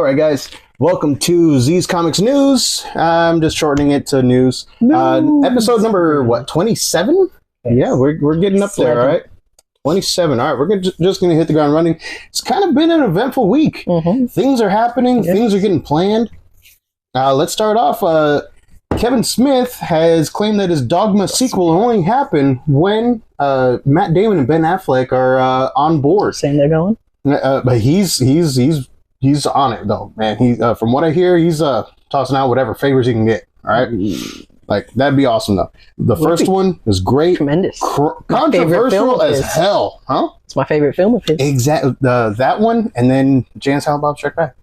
All right, guys, welcome to Z's Comics News. I'm just shortening it to news. Episode number, what, 27? Yeah, we're getting up there, all right? 27. All right, we're just going to hit the ground running. It's kind of been an eventful week. Things are happening. Yes. Things are getting planned. Let's start off. Kevin Smith has claimed that his Dogma sequel will only happen when Matt Damon and Ben Affleck are on board. Saying they're going? But he's on it though, man. He from what I hear, he's tossing out whatever favors he can get. All right, like that'd be awesome though. The first one was great, tremendous, controversial as hell, huh? It's my favorite film of his. Exactly, that one, and then Jan Silent Bob Strike Back.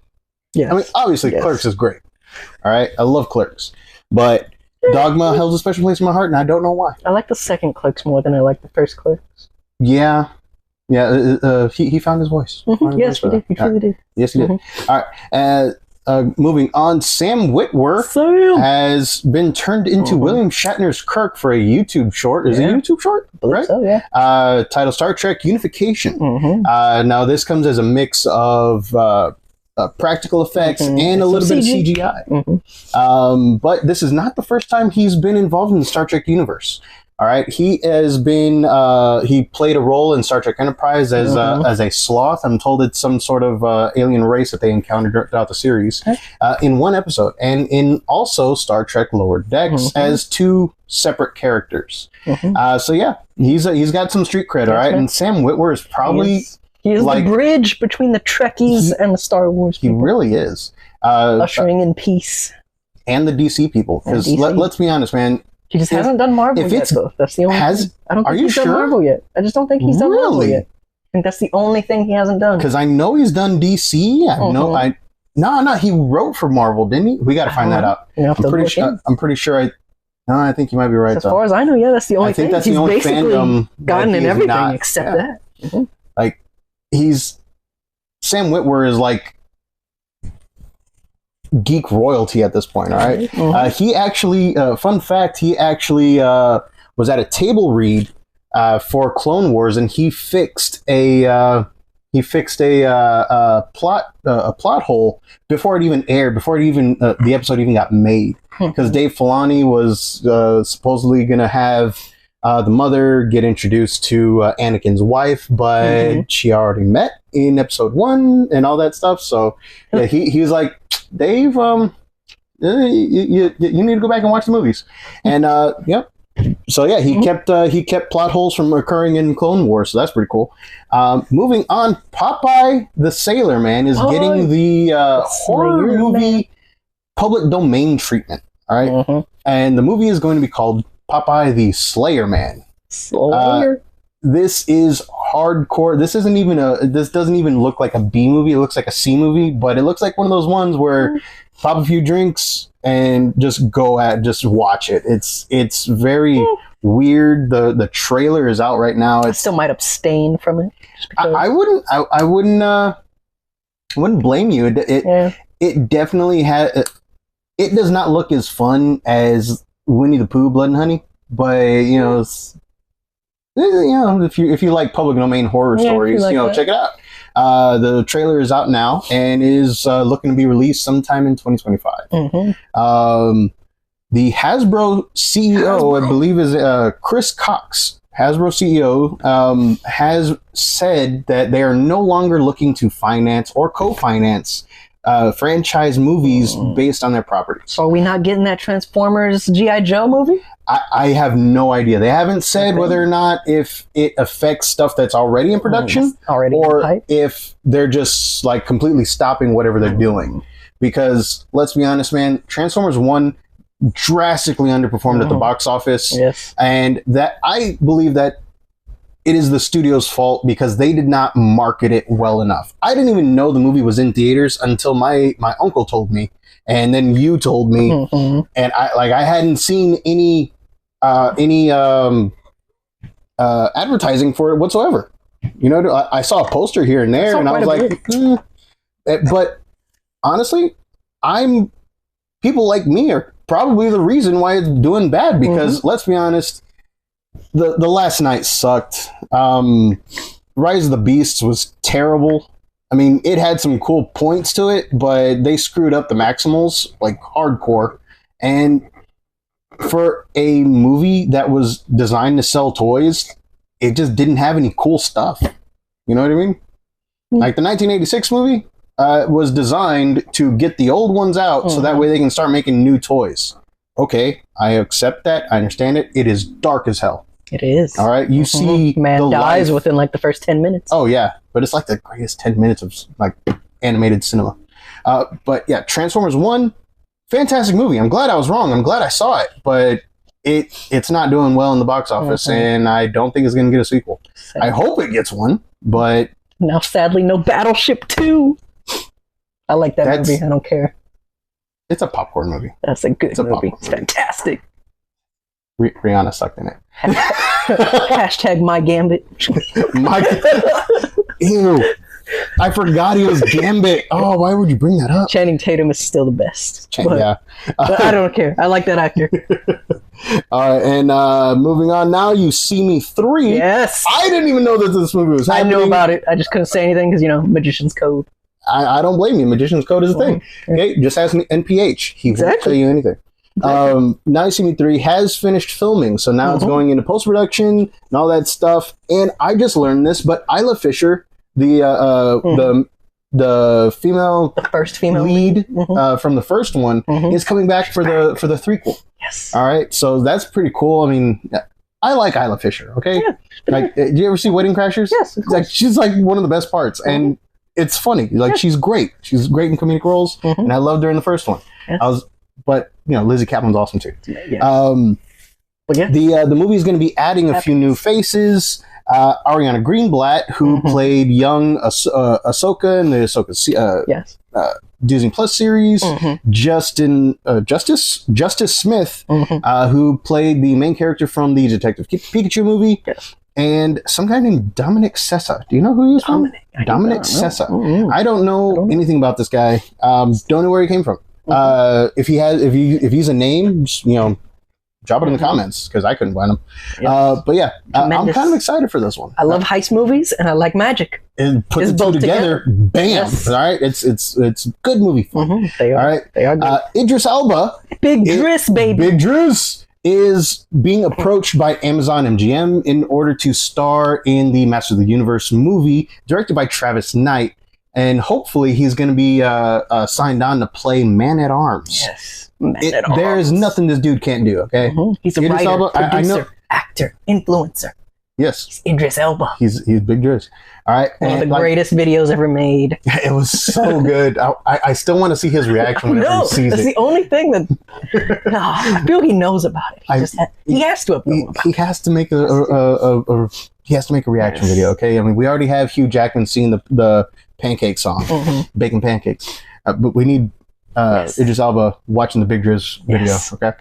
Yeah, I mean, obviously, Clerks is great. All right, I love Clerks, but Dogma held a special place in my heart, and I don't know why. I like the second Clerks more than I like the first Clerks. Yeah. Yeah, he found his voice. Yes, he did. He truly did. Yes, he did. All right. Moving on, Sam Witwer has been turned into William Shatner's Kirk for a YouTube short. Is it a YouTube short? Right? So, yeah. Titled Star Trek Unification. Now, this comes as a mix of practical effects and a little bit of CGI. But this is not the first time he's been involved in the Star Trek universe. All right, he has been. He played a role in Star Trek Enterprise as a sloth. I'm told it's some sort of alien race that they encountered throughout the series in one episode, and in also Star Trek Lower Decks as two separate characters. So yeah, he's got some street cred. All right, and Sam Witwer is probably he is the bridge between the Trekkies and the Star Wars people. He really is ushering in peace and the DC people. Because let's be honest, man. He just hasn't done Marvel yet, though. That's the only thing. I don't think he's done Marvel yet. I just don't think he's done Marvel yet. I think that's the only thing he hasn't done. Because I know he's done DC. No, he wrote for Marvel, didn't he? We got to find that out. I'm pretty sure I think you might be right. As far as I know, yeah, that's the only thing. I think that's the only fandom gotten in everything except that. Like, Sam Witwer is like geek royalty at this point. All right. He actually fun fact, he actually was at a table read for Clone Wars, and he fixed a plot hole before it even aired, before the episode even got made, because Dave Filoni was supposedly gonna have the mother get introduced to Anakin's wife, but she already met in episode 1 and all that stuff. So yeah, he was like, Dave, you need to go back and watch the movies. And yep. So yeah, he kept plot holes from occurring in Clone Wars, so that's pretty cool. Moving on, Popeye the Sailor Man is getting the horror movie public domain treatment. All right, and the movie is going to be called Popeye the Slayer Man. This is hardcore. This doesn't even look like a B movie. It looks like a C movie, but it looks like one of those ones where pop a few drinks and just watch it. It's very weird. The trailer is out right now. I still might abstain from it. I wouldn't blame you. It definitely has. It does not look as fun as Winnie the Pooh, Blood and Honey, but if you like public domain horror stories, check it out. The trailer is out now and is looking to be released sometime in 2025. The Hasbro CEO, I believe, is Chris Cox. Hasbro CEO has said that they are no longer looking to finance or co-finance franchise movies based on their properties. So are we not getting that Transformers G.I. Joe movie? I have no idea. They haven't said whether or not if it affects stuff that's already in production or if they're just like completely stopping whatever they're doing. Because let's be honest, man, Transformers 1 drastically underperformed at the box office. Yes. And that I believe that it is the studio's fault because they did not market it well enough. I didn't even know the movie was in theaters until my uncle told me, and then you told me, and I hadn't seen any advertising for it whatsoever. I saw a poster here and there, and I was like, but honestly, people like me are probably the reason why it's doing bad, because let's be honest, the Last Night sucked. Rise of the Beasts was terrible. I mean, it had some cool points to it, but they screwed up the Maximals like hardcore. And for a movie that was designed to sell toys, it just didn't have any cool stuff. You know what I mean? Like the 1986 movie was designed to get the old ones out so that way they can start making new toys. Okay, I accept that. I understand it. It is dark as hell. It is. All right, you see man dies within like the first 10 minutes. Oh yeah, but it's like the greatest 10 minutes of like animated cinema. But yeah, Transformers 1, fantastic movie. I'm glad I was wrong. I'm glad I saw it, but it's not doing well in the box office, and I don't think it's going to get a sequel. I hope it gets one, but now sadly no Battleship 2. I like that movie. I don't care. It's a popcorn movie. That's a good movie. It's fantastic. Rihanna sucked in it. Hashtag my Gambit. Ew. I forgot he was Gambit. Oh, why would you bring that up? Channing Tatum is still the best. Yeah. But I don't care. I like that actor. All right, and moving on now, You See Me 3. Yes. I didn't even know that this movie was happening. I knew about it. I just couldn't say anything because, Magician's Code. I don't blame you. Magician's Code is a thing. Okay, just ask NPH. He won't tell you anything. Now You See Me 3 has finished filming, so now it's going into post-production and all that stuff. And I just learned this, but Isla Fisher, the female, the first female lead from the first one, is coming back for the threequel. Yes. All right, so that's pretty cool. I mean, I like Isla Fisher. Okay, like, did you ever see Wedding Crashers? Yes. Like, she's like one of the best parts, and it's funny. Like, she's great. She's great in comedic roles, and I loved her in the first one. Yes. But Lizzie Kaplan's awesome too. Yeah. The movie is going to be adding a few new faces. Ariana Greenblatt, who played young Ahsoka in the Ahsoka Disney Plus series. Justice Smith, who played the main character from the Detective Pikachu movie. Yes. And some guy named Dominic Sessa. Do you know who he is from? Dominic Sessa. I don't know anything about this guy. Don't know where he came from. If he's a name, just, drop it in the comments because I couldn't find him. Yes. But yeah, I'm kind of excited for this one. I love heist movies and I like magic. And put the two together, bam! Yes. All right, it's good movie fun. They are. All right, they are good. Idris Elba, Big Driss, baby. Big Driss is being approached by Amazon MGM in order to star in the Master of the Universe movie directed by Travis Knight. And hopefully he's going to be signed on to play Man-at-Arms. Yes, There's nothing this dude can't do, okay? He's a Idris writer, Elba, producer, I know. actor, influencer. Yes. He's Idris Elba. He's Big Driss. All right. One of the greatest videos ever made. It was so good. I still want to see his reaction whenever he sees that's it. the only thing that I feel he knows about it. He has to have known about it. He has to make a reaction video, okay? I mean, we already have Hugh Jackman singing the pancake song, baking pancakes, but we need Idris Elba watching the Big Driss video, okay?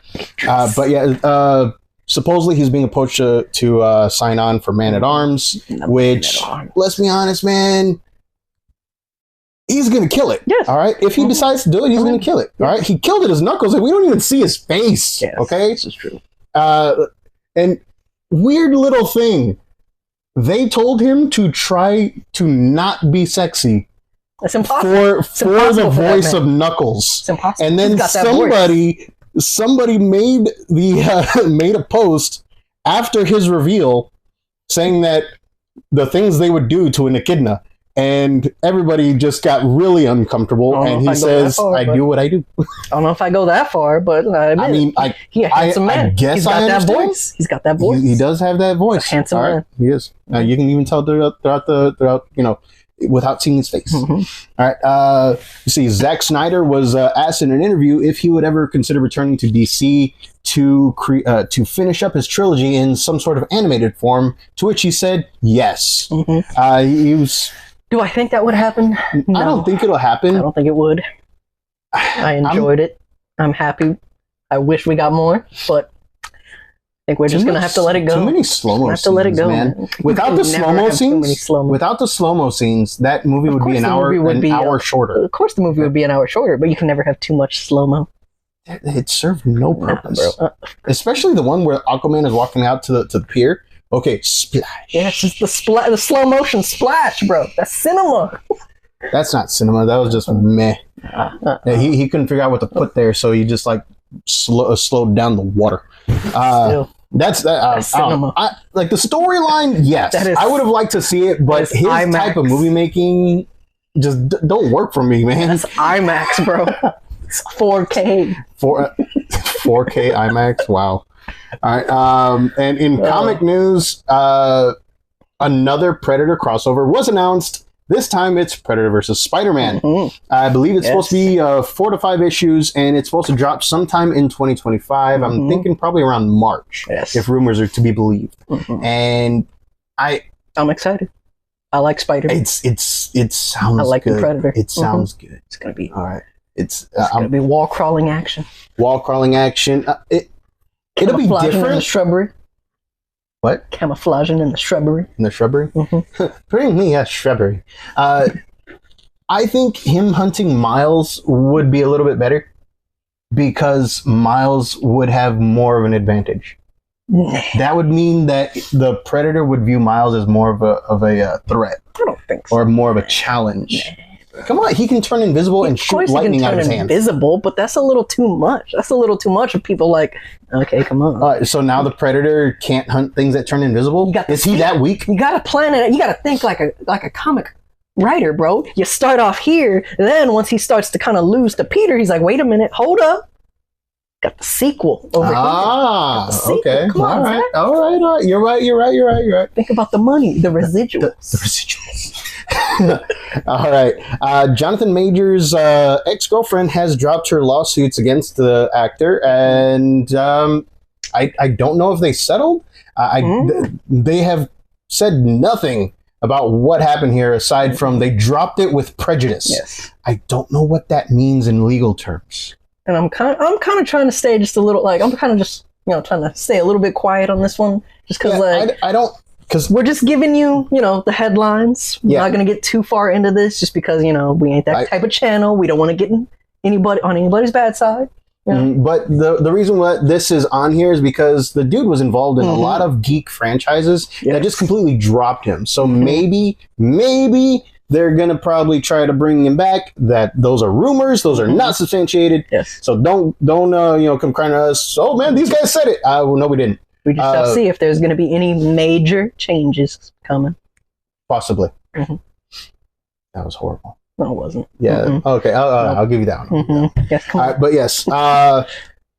But yeah, supposedly he's being approached to sign on for Man-at-Arms, which, let's be honest, man, he's gonna kill it. Yes. All right. If he decides to do it, he's gonna kill it. All right. He killed it as Knuckles. Like, we don't even see his face. Yes, okay. This is true. And weird little thing. They told him to try to not be sexy. It's impossible. For the voice of Knuckles. It's impossible. And then somebody made made a post after his reveal saying that the things they would do to an echidna, and everybody just got really uncomfortable. And he says, "I do what I do." I don't know if I go that far, but I mean, I guess he's got that voice. He's got that voice. He does have that voice. He's a handsome man. He is. You can even tell throughout without seeing his face. All right. You see, Zack Snyder was asked in an interview if he would ever consider returning to DC to finish up his trilogy in some sort of animated form. To which he said, "Yes." He was. Do I think that would happen? No. I don't think it'll happen. I don't think it would. I enjoyed it. I'm happy. I wish we got more, but I think we're just going to have to let it go. Too many slow-mo scenes, to let it go, man. Without the slow-mo scenes, that movie would be an hour shorter. Of course the movie would be an hour shorter, but you can never have too much slow-mo. It served no purpose. Especially the one where Aquaman is walking out to the pier. Okay, splash. Yeah, it's just the slow motion splash, bro. That's cinema. That's not cinema. That was just meh. Yeah, he couldn't figure out what to put there, so he just like slowed down the water. That's cinema. Like the storyline, yes, I would have liked to see it, but his IMAX. Type of movie making just don't work for me, man. That's IMAX, bro. It's 4K. 4K IMAX. Wow. All right. And in comic news, another Predator crossover was announced. This time it's Predator versus Spider-Man. I believe it's supposed to be 4 to 5 issues, and it's supposed to drop sometime in 2025. I'm thinking probably around March, if rumors are to be believed. And I'm excited. I like Spider-Man. It sounds. I like good. The Predator. It sounds good. It's gonna be all right. It's gonna be wall crawling action. Wall crawling action. It'll be different. In the shrubbery. What? Camouflaging in the shrubbery. In the shrubbery? Bring me a shrubbery. I think him hunting Miles would be a little bit better because Miles would have more of an advantage. That would mean that the Predator would view Miles as more of a threat. I don't think so. Or more of a challenge. Come on, he can turn invisible and shoot lightning out of his hands. Invisible, but that's a little too much. That's a little too much of people like, okay, come on. So now the Predator can't hunt things that turn invisible? Is he that weak? You gotta plan it. You gotta think like a comic writer, bro. You start off here, then once he starts to kind of lose to Peter, he's like, wait a minute, hold up. Got the sequel over here. Okay. Come on, all right. You're right. Think about the money, the residuals. The residuals. All right. Jonathan Majors' ex-girlfriend has dropped her lawsuits against the actor, and I don't know if they settled. They have said nothing about what happened here aside from they dropped it with prejudice. Yes. I don't know what that means in legal terms. And I'm kind of trying to stay just a little, like, I'm kind of just, trying to stay a little bit quiet on this one, just because, I don't, because we're just giving you, the headlines. We're not going to get too far into this, just because, we ain't that type of channel. We don't want to get on anybody's bad side. But the reason why this is on here is because the dude was involved in a lot of geek franchises that just completely dropped him. So maybe they're going to probably try to bring him back. That those are rumors. Those are not substantiated. Yes. So don't come crying to us. Oh man, these guys said it. Well, no, we didn't. We just shall see if there's going to be any major changes coming. Possibly. That was horrible. No, it wasn't. Yeah. Okay. I'll give you that one. Yes. Come on. But yes.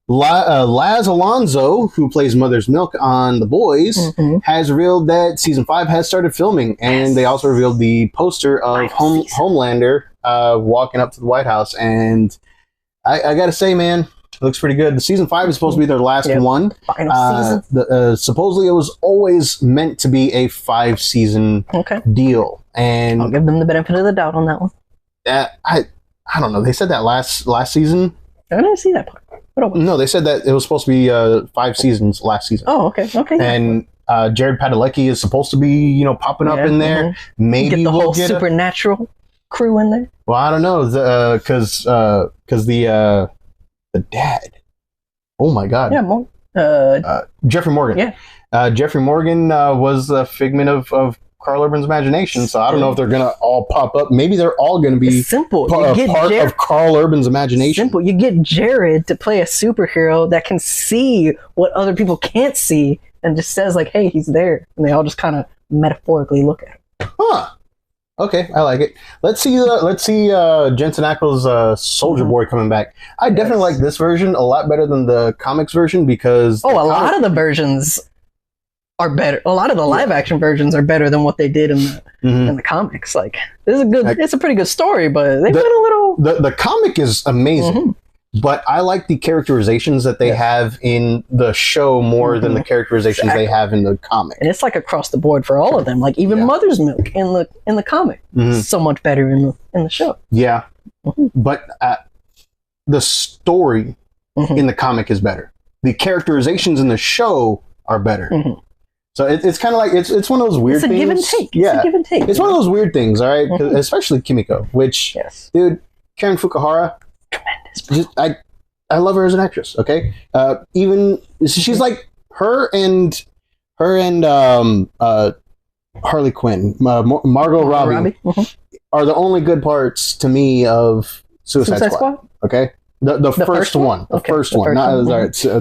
Laz Alonso, who plays Mother's Milk on The Boys, has revealed that season 5 has started filming, and they also revealed the poster of Homelander walking up to the White House. And I gotta say, man, it looks pretty good. The season 5 is supposed to be their last one. Final season. Supposedly, it was always meant to be a 5-season deal, and I'll give them the benefit of the doubt on that one. I don't know. They said that last season. I didn't see that part. No, they said that it was supposed to be 5 seasons last season. Oh, okay. And Jared Padalecki is supposed to be, popping up in there. Maybe get the whole Supernatural crew in there. Well, I don't know, because the dad. Oh my God. Yeah, Jeffrey Morgan. Yeah. Jeffrey Morgan was a figment of Karl Urban's imagination, so I don't know if they're gonna all pop up. Maybe they're all gonna be simple. part of Karl Urban's imagination. Simple. You get Jared to play a superhero that can see what other people can't see, and just says like, "Hey, he's there," and they all just kind of metaphorically look at him. Huh. Okay, I like it. Let's see Jensen Ackles' Soldier Boy coming back. I definitely like this version a lot better than the comics version because a lot of the versions are better. A lot of the live action versions are better than what they did in the comics. Like, this is a good. It's a pretty good story, but they went a little. The comic is amazing, but I like the characterizations that they have in the show more than the characterizations they have in the comic. And it's like across the board for all of them. Like even Mother's Milk in the comic is so much better in the show. Yeah, but the story in the comic is better. The characterizations in the show are better. So it's kind of like it's one of those weird things. It's a give and take. Yeah. It's a give and take. It's one of those weird things, all right? Especially Kimiko, which, dude, Karen Fukuhara, tremendous. I love her as an actress. Okay, even she's like her and Harley Quinn, Margot Robbie. are the only good parts to me of Suicide Squad. Okay, the first one, the first one. Not so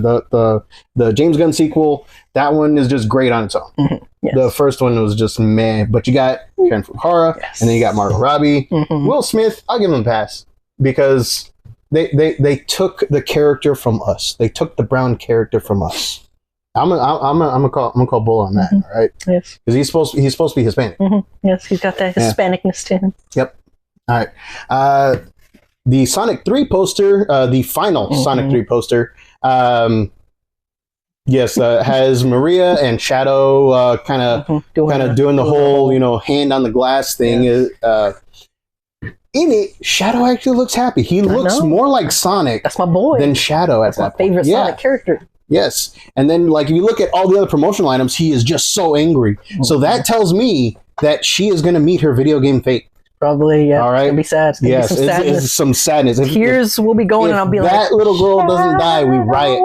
the James Gunn sequel. That one is just great on its own. Mm-hmm. Yes. The first one was just meh, but you got Karen Fukuhara, yes. and then you got Margot Robbie, mm-hmm. Will Smith. I'll give them a pass because they took the character from us. They took the Brown character from us. I'm gonna call bull on that. Mm-hmm. All right. Yes. Because he's supposed to be Hispanic. Mm-hmm. Yes, he's got that Hispanicness to him. Yep. All right. The Sonic 3 poster, the final mm-hmm. Sonic 3 poster, has Maria and Shadow kind of doing the whole, hand on the glass thing. Yeah. In it, Shadow actually looks happy. He looks more like Sonic. That's my boy. Than Shadow at that point. My favorite Sonic character. Yes. And then, if you look at all the other promotional items, he is just so angry. Mm-hmm. So that tells me that she is going to meet her video game fate. Probably, yeah. All right. It's going to be sad. It's going to be some sadness. It's some sadness. Tears will be going, and I'll be like, that little girl doesn't die, we riot.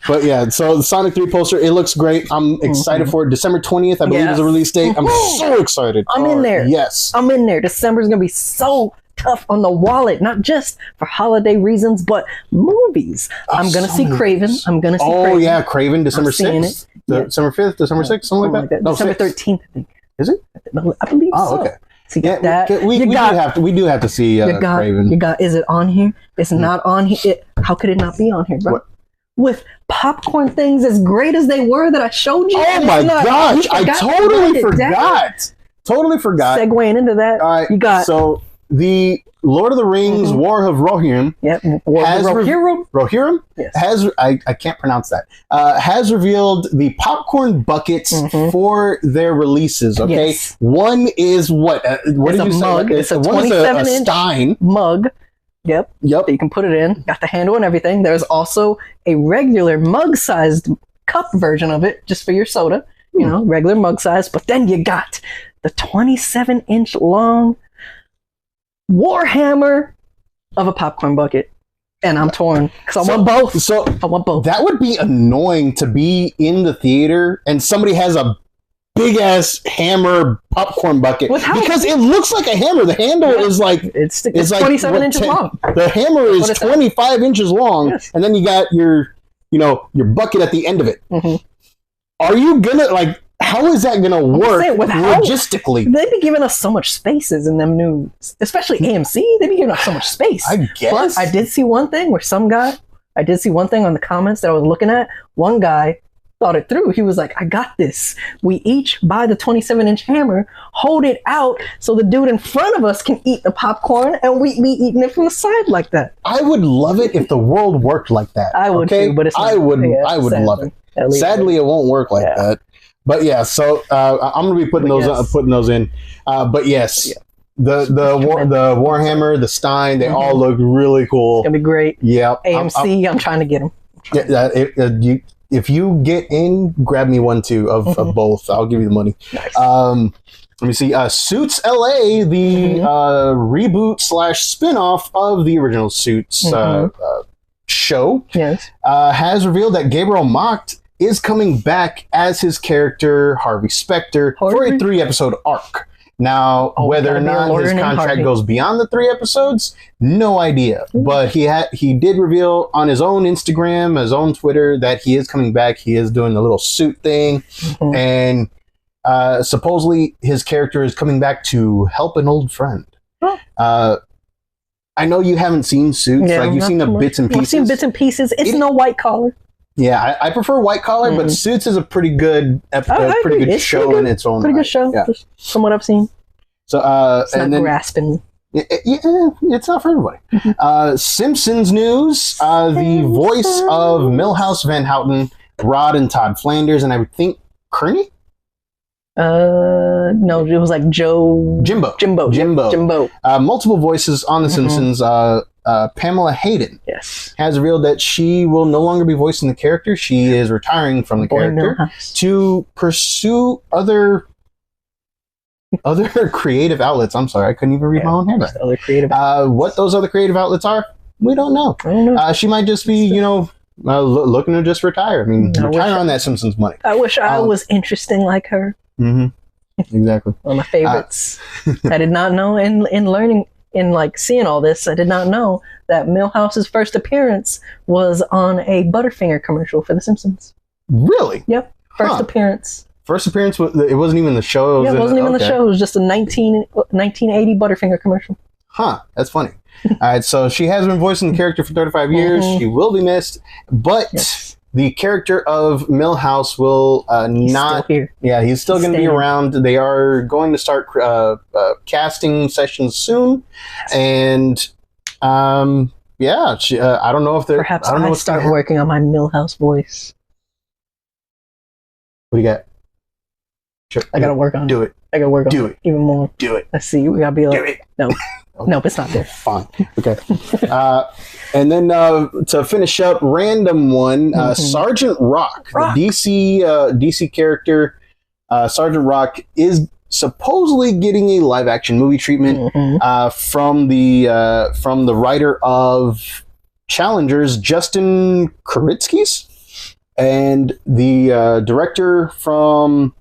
But yeah, so the Sonic 3 poster, it looks great. I'm excited for it. December 20th, I believe, is the release date. I'm so excited. I'm in there. Yes. I'm in there. December's going to be so tough on the wallet, not just for holiday reasons, but movies. I'm going to see Craven. I'm going to see Craven. Oh, yeah, Craven, December 6th. December 5th, December 6th, something like that? No, December 13th, I think. Is it? I believe so. Oh, okay. So that. We do have to see Craven. Is it on here? It's not on here. How could it not be on here, bro? What? With popcorn things as great as they were that I showed you. Oh my gosh! I totally forgot. Totally forgot. Segueing into that, all right, you got the Lord of the Rings War of Rohirrim. Yep. Rohirrim. Yes. I can't pronounce that. Has revealed the popcorn buckets for their releases. Okay, one is what? What did you say? It's a 27-inch Stein mug. Yep. So you can put it in. Got the handle and everything. There's also a regular mug-sized cup version of it, just for your soda. Regular mug size. But then you got the 27-inch long Warhammer of a popcorn bucket. And I'm torn because I want both. So I want both. That would be annoying to be in the theater and somebody has a big ass hammer popcorn bucket because it looks like a hammer. The handle is like it's 27 inches long. The hammer is 25 inches long, and then you got your bucket at the end of it. Mm-hmm. Are you gonna how is that gonna work logistically? They be giving us so much spaces in them new, especially AMC. They be giving us so much space. I guess. But I did see one thing where I did see one thing on the comments that I was looking at. One guy thought it through. He was like, I got this. We each buy the 27-inch hammer, hold it out so the dude in front of us can eat the popcorn and we be eating it from the side like that. I would love it if the world worked like that. I would too, but it's not. I would love it. Sadly, it won't work like that. But yeah, so I'm gonna be putting those in. But yes. The Warhammer, the Stein, they all look really cool. It's gonna be great. Yeah. AMC, I'm trying to get them. If you get in, grab me one too of both. I'll give you the money. Nice. Let me see. Suits LA, the reboot / spinoff of the original Suits show, has revealed that Gabriel Macht is coming back as his character Harvey Specter for a 3-episode arc. Now, whether or not his contract goes beyond the 3 episodes, no idea. But he did reveal on his own Instagram, his own Twitter, that he is coming back. He is doing the little suit thing. And supposedly his character is coming back to help an old friend. I know you haven't seen Suits. You've seen the bits and pieces. I've seen bits and pieces. It's no white collar. Yeah, I prefer white collar, but Suits is a pretty good show in its own. Pretty good show, from what I've seen. So, it's not grasping. Yeah, it's not for everybody. Simpsons news: the voice of Milhouse Van Houten, Rod and Todd Flanders, and I would think Kearney. No, it was like Jimbo. Multiple voices on The Simpsons. Pamela Hayden has revealed that she will no longer be voicing the character. She is retiring from the character to pursue other creative outlets. I'm sorry, I couldn't even read my own handwriting. Other creative what those other creative outlets are, we don't know. She might just be, looking to just retire. I mean, retire on that Simpsons money. I wish I was interesting like her. Mm-hmm. exactly. One of my favorites. I did not know in learning, in like seeing all this, I did not know that Milhouse's first appearance was on a Butterfinger commercial for The Simpsons. Really? Yep. First appearance. First appearance, it wasn't even the show. It wasn't even the show. It was just a 1980 Butterfinger commercial. Huh, that's funny. All right, so she has been voicing the character for 35 years. She will be missed, but the character of Milhouse will not. Still here. Yeah, he's still going to be around. They are going to start casting sessions soon, and yeah, I don't know if they're. Perhaps I don't know I'll what's start working on my Milhouse voice. What do you got? Sure. I gotta work on it. Do it. I gotta work on it even more. Do it. Let's see. We gotta be like, do it. No. No, it's not there. Fine. Okay. And then to finish up, random one, Sergeant Rock. The DC character, Sergeant Rock is supposedly getting a live action movie treatment from the writer of Challengers, Justin Kuritzkis, and the director from.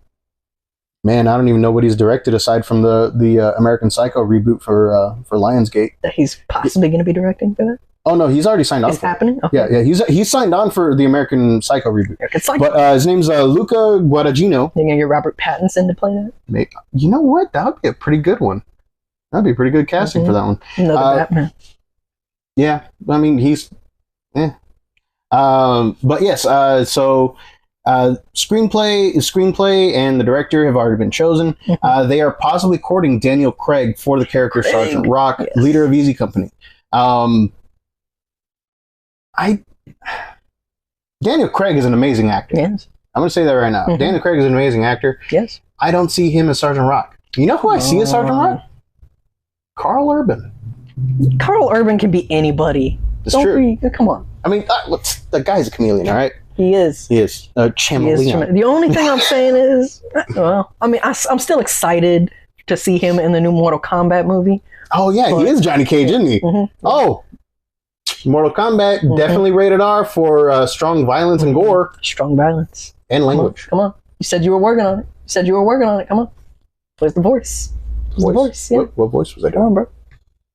Man, I don't even know what he's directed aside from the American Psycho reboot for Lionsgate. That he's possibly going to be directing for that? Oh no, he's already signed on. It's happening? Okay. Yeah, he's signed on for the American Psycho reboot. But his name's Luca Guadagnino. You're gonna get Robert Pattinson to play that? You know what? That would be a pretty good one. That'd be pretty good casting for that one. Another Batman. Yeah, I mean he's. But yes, so. Screenplay and the director have already been chosen. They are possibly courting Daniel Craig for the character Sergeant Rock, leader of Easy Company. Daniel Craig is an amazing actor. Yes. I'm going to say that right now. Daniel Craig is an amazing actor. Yes. I don't see him as Sergeant Rock. You know who I see as Sergeant Rock? Carl Urban. Carl Urban can be anybody. It's true. Come on. I mean, the guy's a chameleon, all right? He is. He is a chameleon. The only thing I'm saying is, well, I mean, I'm still excited to see him in the new Mortal Kombat movie. Oh yeah, he is Johnny Cage, isn't he? Oh, Mortal Kombat definitely rated R for strong violence and gore. Strong violence and language. Come on. You said you were working on it. Come on. Where's the voice? Where's the voice? Yeah. What voice was I doing? Come on, bro.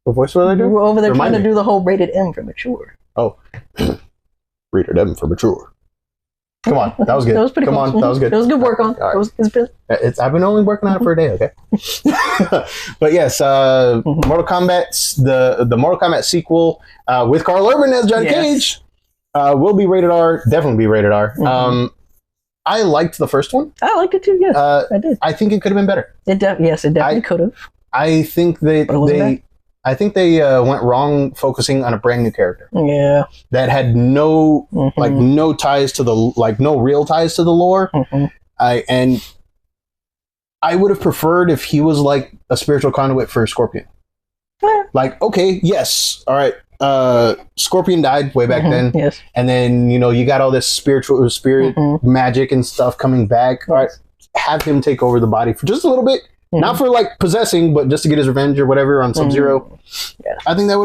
What voice was I doing? You were over there trying to do the whole rated M for mature. Oh, rated M for mature. Come on, that was good. That was pretty Come cool. on, that was good. It was good work on. Right. I've been only working on it for a day, okay? But yes, Mortal Kombat's the Mortal Kombat sequel with Carl Urban as Johnny Cage will be rated R. Definitely be rated R. I liked the first one. I liked it too. Yes, I did. I think it could have been better. It definitely could have. I think they went wrong focusing on a brand new character. Yeah. That had no no ties to no real ties to the lore. And I would have preferred if he was like a spiritual conduit for Scorpion. Like, okay, yes, all right. Scorpion died way back then. Yes. And then, you got all this spirit magic and stuff coming back. All right. Have him take over the body for just a little bit. Not for like possessing, but just to get his revenge or whatever on Sub-Zero. Yeah. I think that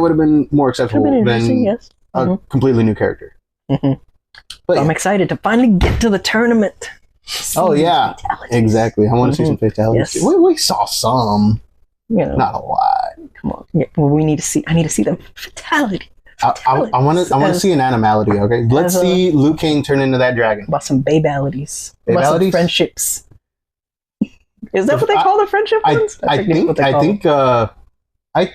would have been more acceptable than a completely new character. But I'm excited to finally get to the tournament. Oh yeah, exactly. I want to see some fatalities. Yes. We saw some, not a lot. Come on. Yeah, well, I need to see the fatality. I want to see an animality. Okay, let's see Liu Kang turn into that dragon. About some babalities. About some friendships. Is that what they call the friendship ones? I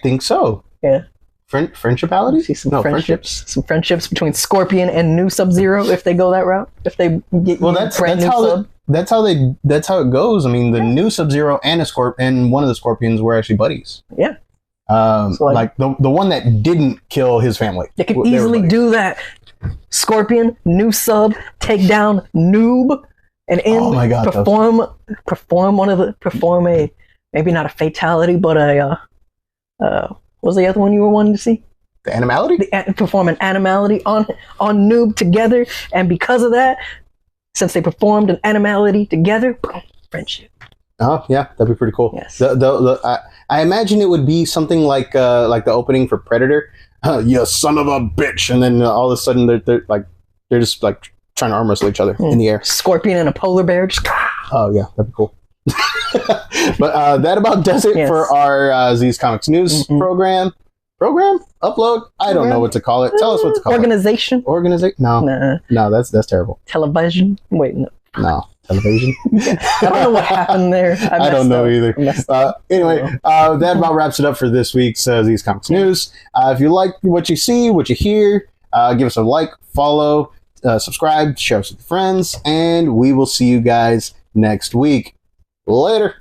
think so. Yeah. Friendshipality? See some friendships. Some friendships between Scorpion and new Sub-Zero if they go that route. If they get that's how it goes. I mean, the new Sub-Zero and one of the Scorpions were actually buddies. Yeah. So like the one that didn't kill his family. They could easily do that. Scorpion, new Sub, take down Noob. And perform a maybe not a fatality, but what was the other one you were wanting to see? The animality? Perform an animality on Noob together, and because of that, since they performed an animality together, boom, friendship. Oh yeah, that'd be pretty cool. Yes. I imagine it would be something like the opening for Predator. You son of a bitch, and then all of a sudden they're just like trying to arm wrestle each other in the air. Scorpion and a polar bear. Just... Oh yeah, that'd be cool. But that about does it for our Z's Comics News program. Upload? I don't know what to call it. Tell us what to call Organization? it. Organization? No. No, that's terrible. Television? Wait, no. No. Television? I don't know what happened there. I don't know either. Anyway, that about wraps it up for this week's Z's Comics News. If you like what you see, what you hear, give us a like, follow, subscribe, share us with your friends, and we will see you guys next week. Later.